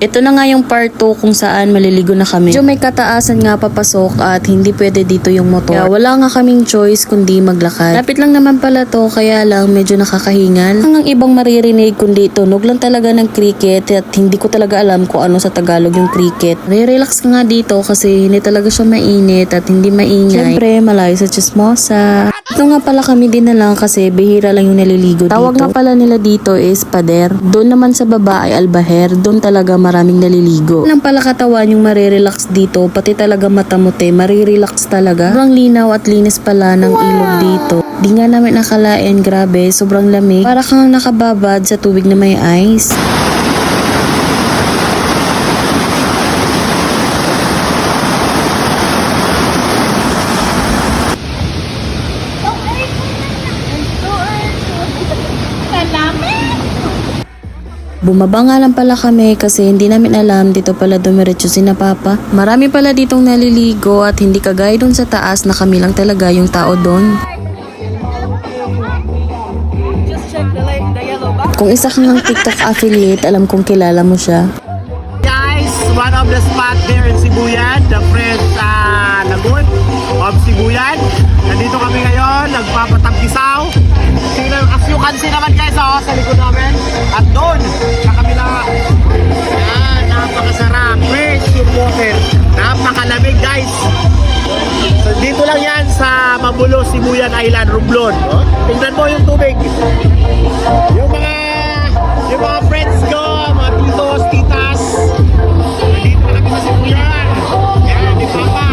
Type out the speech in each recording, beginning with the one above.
Ito na nga yung part 2 kung saan maliligo na kami. Medyo may kataasan nga papasok at hindi pwede dito yung motor. Kaya wala nga kaming choice kundi maglakad. Lapit lang naman pala to, kaya lang medyo nakakahingan. Hanggang ibang maririnig kundi tunog lang talaga ng cricket at hindi ko talaga alam kung ano sa Tagalog yung cricket. Re-relax ka nga dito kasi hindi talaga siya mainit at hindi maingay. Siyempre, malayo sa chismosa. Ito nga pala kami din na lang kasi bihira lang yung naliligo dito. Tawag nga pala nila dito is pader. Doon naman sa baba ay albaher. Doon talaga maraming naliligo. Nang pala katawan yung marirelax dito, pati talaga matamote, marirelax talaga. Sobrang linaw at linis pala ng ilog dito. Di nga namin nakalain, grabe, sobrang lamig. Para kang nakababad sa tubig na may ice. Bumaba nga lang pala kami kasi hindi namin alam dito pala dumiretso si na Papa. Marami pala ditong naliligo at hindi kagaya dun sa taas na kami lang talaga yung tao dun. Kung isa kang ng TikTok affiliate, alam kong kilala mo siya. Guys, one of the spot there in Sibuyan, the French Lagoon of Sibuyan. Nandito kami ngayon, nagpapatagpisaw. As you can see naman guys, sa likod namin. At doon, sa kabila, yan, napakasarap. Fresh yung water. Napakalamig guys. So, dito lang yan sa Mabulo, Sibuyan Island, Romblon. Oh, tingnan mo yung tubig. Yung mga friends ko, mga titos, titas. Dito na kami sa Sibuyan. Yan, di Papa.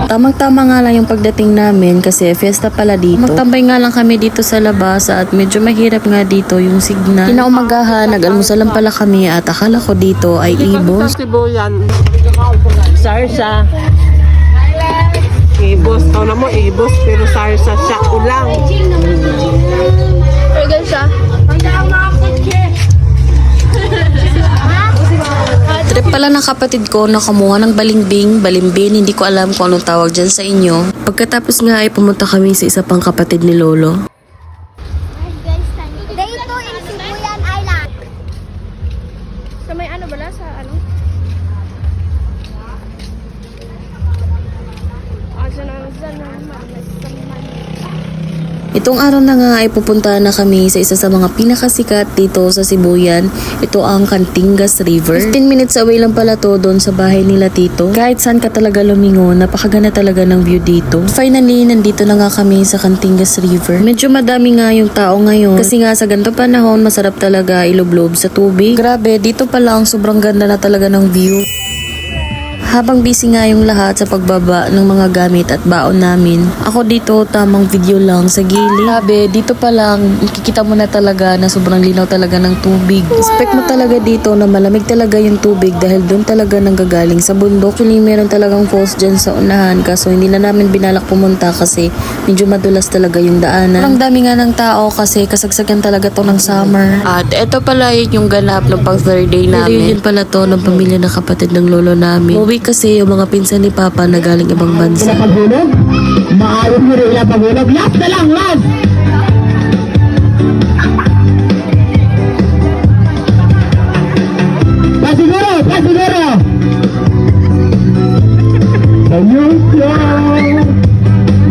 Tamang-tama nga lang yung pagdating namin kasi fiesta pala dito. Magtambay nga lang kami dito sa labas at medyo mahirap nga dito yung signal. Kinaumagahan, nag-almusal lang pala kami at akala ko dito ay ibos. Sarsa. Ibos. Tao na mo, ibos. Pero sarsa siya ulang. Regal siya. Trip pala ng kapatid ko na kumuha ng balimbing, hindi ko alam kung anong tawag dyan sa inyo. Pagkatapos nga ay pumunta kami sa isa pang kapatid ni Lolo. Dito in Sibuyan Island. Sa may ano bala? Sa ano? Itong araw na nga ay pupunta na kami sa isa sa mga pinakasikat dito sa Sibuyan. Ito ang Cantingas River. 15 minutes away lang pala to doon sa bahay nila Tito. Kahit saan ka talaga lumingon, napakaganda talaga ng view dito. Finally, nandito na nga kami sa Cantingas River. Medyo madami nga yung tao ngayon kasi nga sa ganito panahon masarap talaga ilublob sa tubig. Grabe, dito pa lang sobrang ganda na talaga ng view. Habang busy nga yung lahat sa pagbaba ng mga gamit at baon namin, ako dito tamang video lang sa gilid. Sabi, dito pa lang, makikita mo na talaga na sobrang linaw talaga ng tubig. Expect mo talaga dito na malamig talaga yung tubig dahil doon talaga nanggagaling sa bundok. Actually, meron talagang falls dyan sa unahan kaso hindi na namin binalak pumunta kasi medyo madulas talaga yung daanan. Ang dami nga ng tao kasi kasagsagan talaga to ng summer. At eto pala yung ganap ng pang third day namin. Yun pala to ng pamilya na kapatid ng lolo namin. Kasi yung mga pinsan ni Papa na galing ibang bansa. Paghulog, maayos mo rin yung paghulog. Last na lang, last! Pasiguro, pasiguro! Sa'yo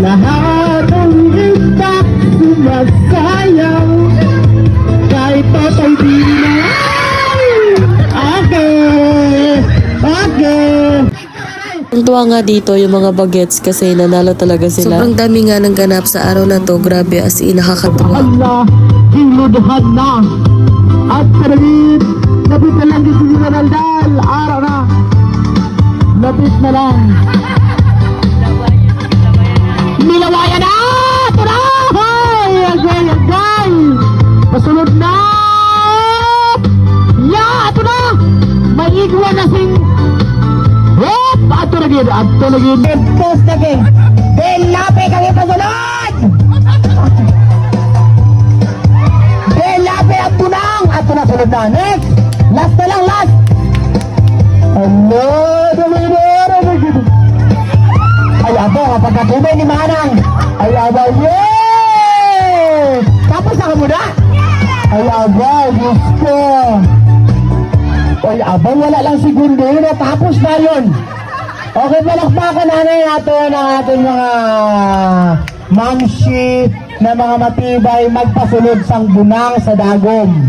lahat ng itak sumasayaw kahit toto'y di na. Tuntua nga dito yung mga bagets kasi nanalo talaga sila. Sobrang dami nga ng ganap sa araw na to. Grabe, as in nakakatuwa. Allah, hinuduhan na. At karagit, napit na lang dito si Ronaldal. Araw na. Napit na lang. Nilawayan na! Ito na! Hay! Agay, agay! Pasunod na! Ya! Ito na! May igwa na sing... Hop! Ato lagi! Ato lagi! Post lagi! Belape kang ipasunod! Belape ang tunang! Ato na sunod na! Next! Last na lang! Last! Hello! Ay abo! Kapag katumay ni Manang! Ay abo! Yay! Tapos na ka muna! Ay, aba, Diyos ko. Ay, abang wala lang segundo yun. Tapos na yun. Okay, palakpakan natin natin ang ating mga mamshi na mga matibay magpasulod sang bunang sa dagom.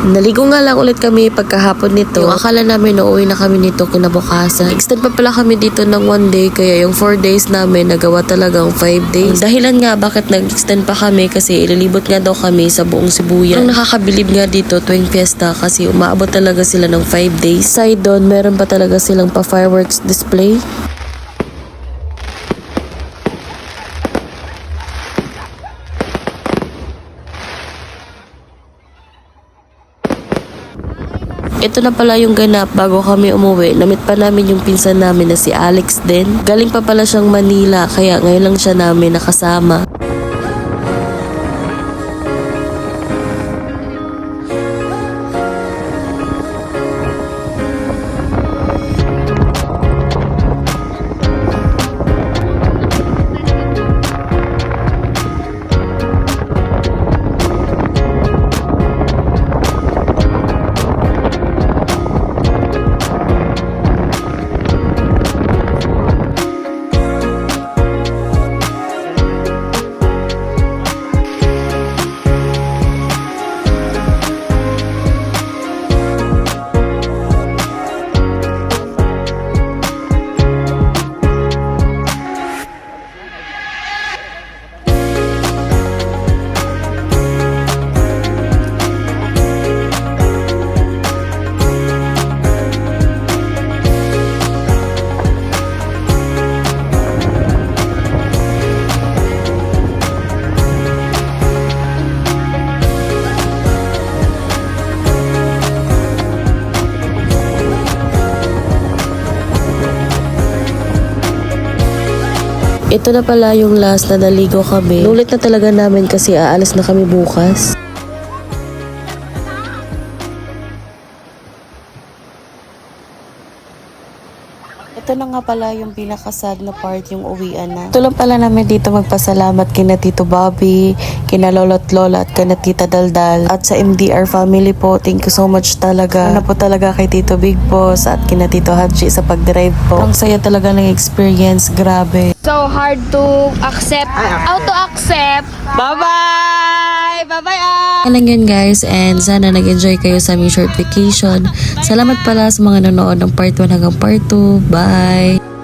Naligo nga lang ulit kami pagkahapon nito. Yung akala namin uuwi na kami nito kinabukasan. Extend pa pala kami dito ng 1 day kaya yung 4 days namin nagawa talagang 5 days. Dahilan nga bakit nag-extend pa kami kasi ililibot nga daw kami sa buong Sibuyan. Ang nakakabilib nga dito tuwing fiesta kasi umaabot talaga sila ng 5 days. Side doon, meron pa talaga silang pa fireworks display. Ito na pala yung ganap bago kami umuwi. Namit pa namin yung pinsan namin na si Alex din. Galing pa pala siyang Manila kaya ngayon lang siya namin nakasama. Ito na pala yung last na naligo kami. Nulit na talaga namin kasi aalis na kami bukas. Ito na nga pala yung pinakasad na part, yung uwian na. Ito lang pala namin dito magpasalamat kina Tito Bobby, kina Lolo't Lola at kina Tita Daldal. At sa MDR family po, thank you so much talaga. Ano po talaga kay Tito Big Boss at kina Tito Hachi sa pag-drive po. Ang saya talaga ng experience, grabe. So hard to accept. How to accept? Bye-bye! Bye-bye, Yan lang yun guys, and sana nag-enjoy kayo sa aming short vacation. Salamat pala sa mga nanonood ng part 1 hanggang part 2. Bye!